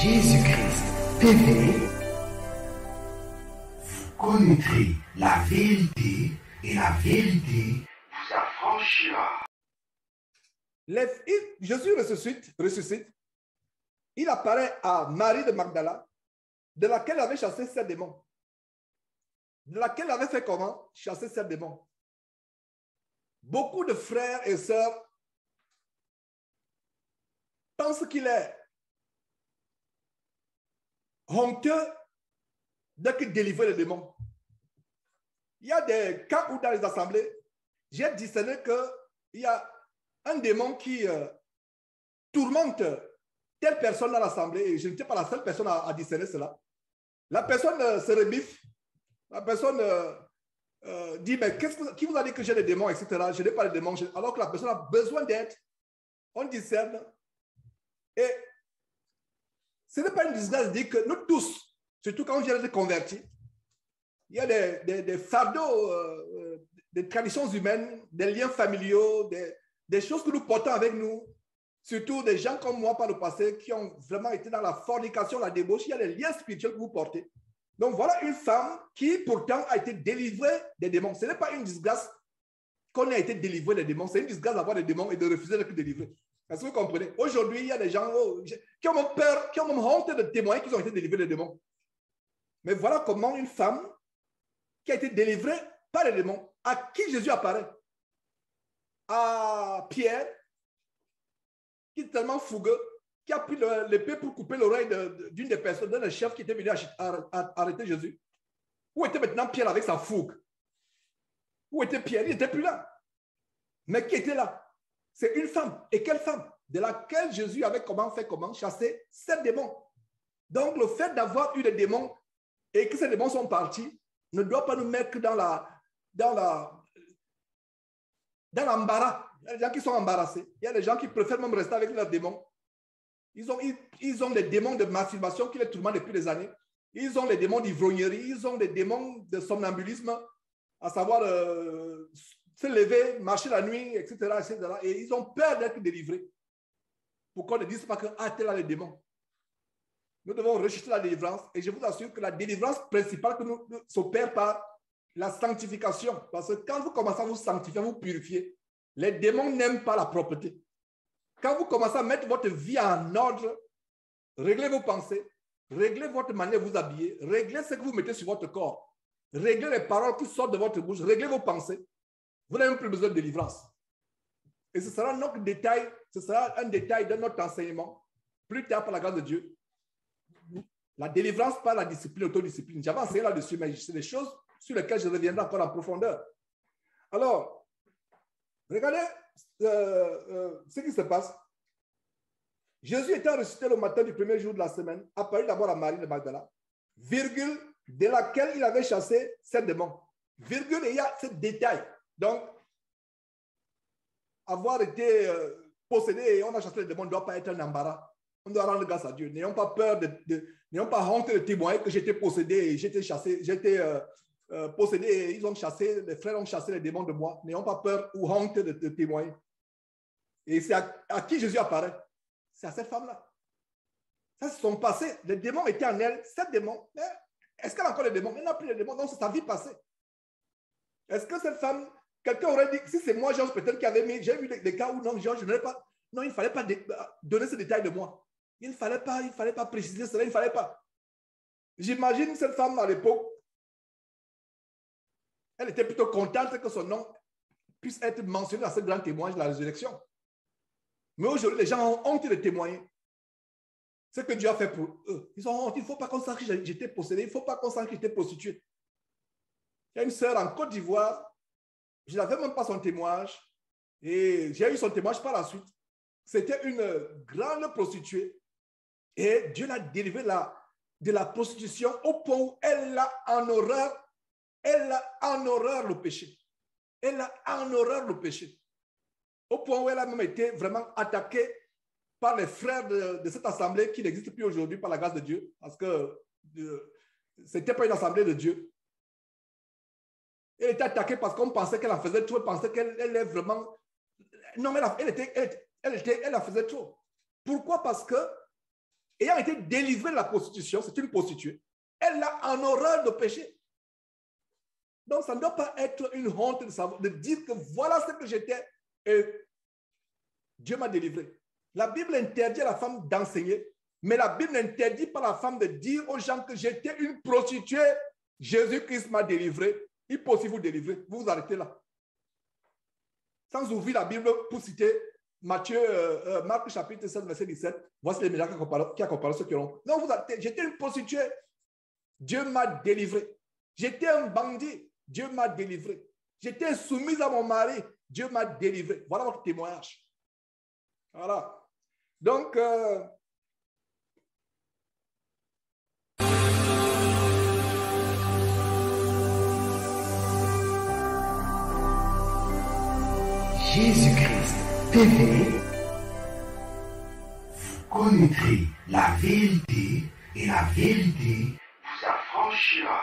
Jésus-Christ TV, vous connaîtrez la vérité et la vérité vous affranchira. Jésus ressuscite. Il apparaît à Marie de Magdala, de laquelle il avait chassé 7 démons. De laquelle il avait fait comment? Chasser 7 démons. Beaucoup de frères et sœurs pensent qu'il est honteux dès qu'il délivre les démons. Il y a des cas où dans les assemblées, j'ai discerné qu'il y a un démon qui tourmente telle personne dans l'assemblée, et je n'étais pas la seule personne à discerner cela. La personne se rebiffe, la personne dit, mais qui vous a dit que j'ai des démons, etc. Je n'ai pas de démons, alors que la personne a besoin d'aide. On discerne. Et ce n'est pas une disgrâce de dire que nous tous, surtout quand on vient de convertir, il y a des fardeaux, des traditions humaines, des liens familiaux, des choses que nous portons avec nous, surtout des gens comme moi par le passé qui ont vraiment été dans la fornication, la débauche. Il y a des liens spirituels que vous portez. Donc voilà une femme qui pourtant a été délivrée des démons. Ce n'est pas une disgrâce qu'on ait été délivré des démons, c'est une disgrâce d'avoir des démons et de refuser d'être délivré. Est-ce que vous comprenez? Aujourd'hui, il y a des gens qui ont même peur, qui ont même honte de témoigner qu'ils ont été délivrés des démons. Mais voilà comment une femme qui a été délivrée par les démons, à qui Jésus apparaît? À Pierre, qui est tellement fougueux, qui a pris l'épée pour couper l'oreille d'une des personnes, d'un chef qui était venu arrêter Jésus. Où était maintenant Pierre avec sa fougue? Où était Pierre? Il n'était plus là. Mais qui était là? C'est une femme. Et quelle femme? De laquelle Jésus avait fait comment? Chasser 7 démons. Donc le fait d'avoir eu des démons et que ces démons sont partis ne doit pas nous mettre dans l'embarras. Il y a des gens qui sont embarrassés. Il y a des gens qui préfèrent même rester avec leurs démons. Ils ont des démons de masturbation qui les tourmentent depuis des années. Ils ont les démons d'ivrognerie. Ils ont des démons de somnambulisme, à savoir se lever, marcher la nuit, etc., etc. Et ils ont peur d'être délivrés. Pourquoi ne disent pas que tel a les démons? Nous devons rechercher la délivrance. Et je vous assure que la délivrance principale que nous s'opère par la sanctification. Parce que quand vous commencez à vous sanctifier, à vous purifier, les démons n'aiment pas la propreté. Quand vous commencez à mettre votre vie en ordre, réglez vos pensées, réglez votre manière de vous habiller, réglez ce que vous mettez sur votre corps, réglez les paroles qui sortent de votre bouche, réglez vos pensées, vous n'avez même plus besoin de délivrance. Et ce sera notre détail, ce sera un détail de notre enseignement, plus tard par la grâce de Dieu. La délivrance par la discipline, l'autodiscipline. J'avais enseigné là-dessus, mais c'est des choses sur lesquelles je reviendrai encore en profondeur. Alors, regardez ce qui se passe. Jésus étant ressuscité le matin du premier jour de la semaine, apparu d'abord à Marie de Magdala, virgule, de laquelle il avait chassé 7 démons. Virgule, et il y a ce détail. Donc, avoir été possédé et on a chassé les démons ne doit pas être un embarras. On doit rendre grâce à Dieu. N'ayons pas peur, n'ayons pas honte de témoigner que j'étais possédé et j'étais chassé, j'étais possédé et ils ont chassé, les frères ont chassé les démons de moi. N'ayons pas peur ou honte de témoigner. Et c'est à qui Jésus apparaît? C'est à cette femme-là. Ça, c'est son passé. Les démons étaient en elle, 7 démons. Est-ce qu'elle a encore les démons? Elle n'a plus les démons, donc c'est sa vie passée. Est-ce que cette femme, quelqu'un aurait dit, si c'est moi, Georges, peut-être qui avait mis, j'ai vu des cas où non, Georges, je n'avais pas, non, il ne fallait pas donner ce détail de moi. Il ne fallait pas préciser cela, il ne fallait pas. J'imagine cette femme à l'époque, elle était plutôt contente que son nom puisse être mentionné dans ce grand témoignage de la résurrection. Mais aujourd'hui, les gens ont honte de témoigner ce que Dieu a fait pour eux. Ils ont honte. Il ne faut pas qu'on sache que j'étais possédé, il ne faut pas qu'on sache que j'étais prostituée. Il y a une sœur en Côte d'Ivoire, je n'avais même pas son témoignage, et j'ai eu son témoignage par la suite. C'était une grande prostituée, et Dieu l'a délivrée de la prostitution au point où elle a en horreur le péché. Elle a en horreur le péché. Au point où elle a même été vraiment attaquée par les frères de cette assemblée qui n'existe plus aujourd'hui par la grâce de Dieu, parce que ce n'était pas une assemblée de Dieu. Elle était attaquée parce qu'on pensait qu'elle en faisait trop, on pensait qu'elle est vraiment... Non, elle en faisait trop. Pourquoi? Parce que ayant été délivrée de la prostitution, c'est une prostituée, elle a en horreur de péché. Donc, ça ne doit pas être une honte de dire que voilà ce que j'étais et Dieu m'a délivré. La Bible interdit à la femme d'enseigner, mais la Bible n'interdit pas à la femme de dire aux gens que j'étais une prostituée, Jésus-Christ m'a délivré, il peut aussi vous délivrer. Vous vous arrêtez là. Sans ouvrir la Bible pour citer Marc chapitre 7, verset 17, voici les miracles qui a comparé ceux qui l'ont. Non, vous arrêtez. J'étais une prostituée, Dieu m'a délivré. J'étais un bandit, Dieu m'a délivré. J'étais soumise à mon mari, Dieu m'a délivré. Voilà votre témoignage. Voilà. Donc, Jésus-Christ TV, vous connaîtrez la vérité et la vérité vous affranchira.